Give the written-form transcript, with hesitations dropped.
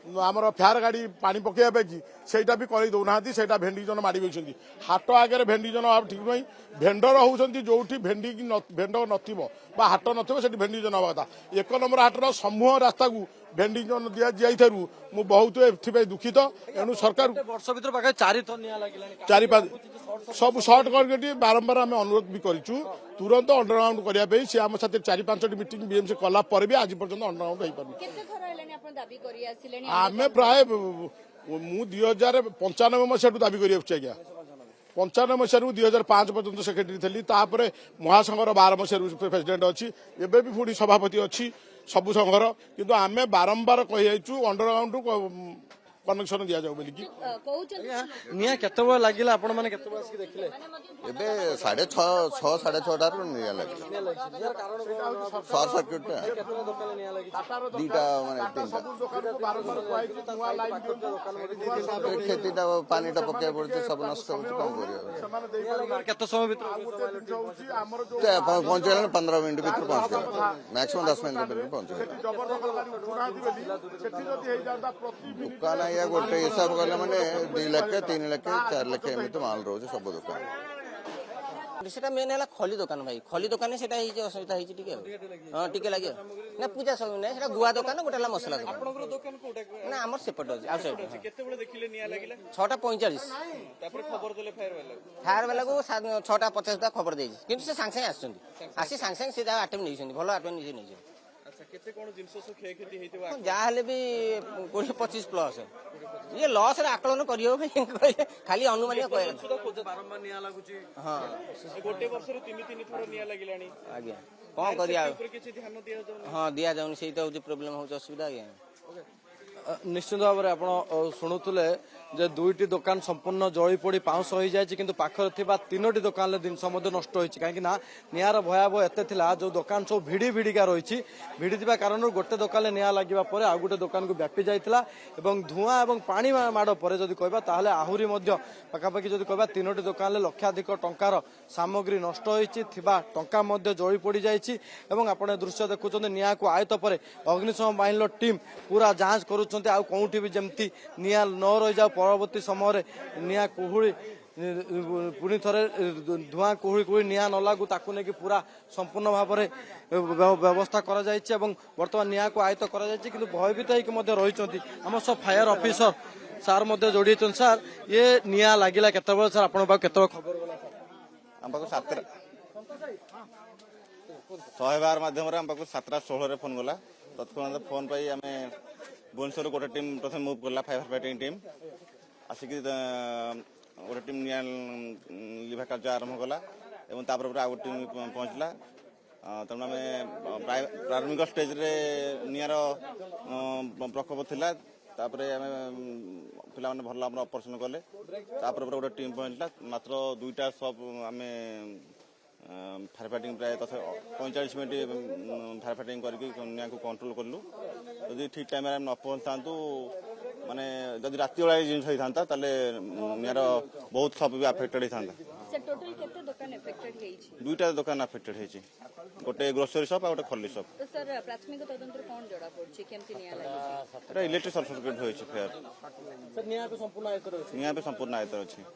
आमर फेयर गाड़ी पानी पकड़ा कि सहीटा भी कर दौना से भेंडी जन माड़ी बी हाट आगे भेंडी जन ठीक नहीं भेंडर होती जो भेंडी भेंड नथिबो बा हाट नथिबो सेठी भेंडी जन हवा कथा एक नंबर हाटर समूह रास्ता को भेंडी जन दिया मु बहुत ए दुखित एणु सरकार वर्ष भर चारि चारि पाँच सब सर्ट करके बारंबार आम अनुरोध भी करूँ तुरंत अंडरग्राउंड करने सी आम साथ चारि पांचटी मीटिंग बीएमसी कला भी आज पर्यटन अंडरग्राउंड हो पार आम प्राय मु 2095 मसीह दाबी कर आज्ञा 95 मसीह 2005 पर्यटन सेक्रेटरी थी महासंघर 12 मसीह प्रेसिडेंट अच्छी एवं भी पुणी सभापति अच्छी सबू संघर किंतु आम बारंबार कही अंडरग्राउंड कनेक्शन दि जाऊ बोलिकी निया केतबे लागिला आपण माने केतबे आसी देखिले एबे 6:30 6:30 निया लागला शॉर्ट सर्किट पे केतबे दुकान निया लागी दीटा माने तीनटा खेतीटा पानीटा पके पड़छ सब नष्ट होछ कोन करियो केत समय भीतर पहुंच गए 15 मिनट भीतर पहुंच गए मैक्सिमम 10 मिनट भीतर पहुंच गए दुकान या गोटे हिसाब कले माने 2 लाख 3 लाख 4 लाख एमती माल रोज सब दुकान सेटा मेन है खली दुकान भाई खली दुकान सेटा असुविधा हाँ टिके लगे ना पूजा सब ना सेटा गुआ दुकान गोटे मसला दुकान ना आमर सेपट अछि आउटसाइड केतेबेले देखिले निया लागिला 6:45 तापर खबर देले फायर वाला को 6:50 खबर देछि किंतु से सांग सांग आछन आसी सांग सांग से आटम नै भलो आटम नै नै अच्छा केते कोन जिंस सब खे खेती हेतिबा जाहले भी 20-25 प्लस ये लॉस रे आकलन करियो भाई खाली अनुमान कहले सुदा खोज बारंबार निया लागुची हां गोटे वर्ष रे 3 थोर निया लागिलानी आज्ञा कोन करिया ऊपर किछि ध्यान दिया जाउ हां दिया जाउन सेटा होची प्रॉब्लम होची असुविधा आज्ञा निश्चित भाव में आपण शुणुले जे दुईटी दुकान संपूर्ण जली पड़ी पाउंस हो जाए किंतु पाखर थिबा तीनोटी दुकान जिनस नष्ट होइछि कहीं ना निआर भयावह एते थिला जो दुकान सब भिड़ी भिड़िका रही भिड़ी कारण गोटे दुकान निआ लगे पर आउ गोटे दुकान को व्यापी जाइतिला एवं धुआं एवं पानी माड़ पर जदि कहबा ताहले आहुरी मध्य पाखापाखि जदि कहबा तीनोटी दुकान लक्षाधिक टंकार सामग्री नष्ट होइछि थिबा टंका मध्य जली पड़ी जाइछि एवं आपण दृश्य देखुछन्ते निआ को आयत पर अग्निशम बाहिनीर टीम पूरा जांच करूछन्ते आ कोउठी भी जेमती निआ न रहि जाउ परवर्ती समय निआ कुहुड़ी पुणी थे धुआं कुहुड़ी कुहुड़ी निआ न लागू ताकू नहीं पूरा संपूर्ण भाव में व्यवस्था करा जायछि एवं वर्तमान निआ को आयत्त करा जायछि किंतु भयभीत होइकि रहिछन्ति हम सब फायर ऑफिसर सार मध्य जोड़ी सर ये निआ लागिला केतेबेले सर आपण पाक केतेबेले खबर गला सर हम पाक 112 माध्यम रे हम पाक 7:16 रे फोन गला तत्काल फोन पाई आमे भुवनेश्वर गोटे टीम प्रथम मुव करला फायर फाइटिंग टीम आसिक गोटे टीम निया लिभा कार्य आरंभ कला एवं तापर आउ टीम पहुंचला तेणु आम प्रारंभिक स्टेज रे नियार प्रकोप थिला तापर पिला माने भल ऑपरेशन कले तापर गोटे टीम पहुंचला मात्र 2टा सब आम फायर फाइटिंग प्राय 45 मिनट फायर फाइटिंग करके कंट्रोल कलु यदि ठीक टाइम न पहुंचा माने जदि राति वाला जिन होता नियर बहुत सब भी अफेक्टेड होता टोटल केते दुकान अफेक्टेड हेछि 2टा दुकान अफेक्टेड हेछि गोटे ग्रोसरी शॉप और गोटे खली शॉप तो सर प्राथमिक तदंत कोन जडा पड़छि केमति निया लागि एटा इलेक्ट्रिक शॉर्ट सर्किट होइछि फेयर सर निया पे संपूर्ण आयत रहछि निया पे संपूर्ण आयत रहछि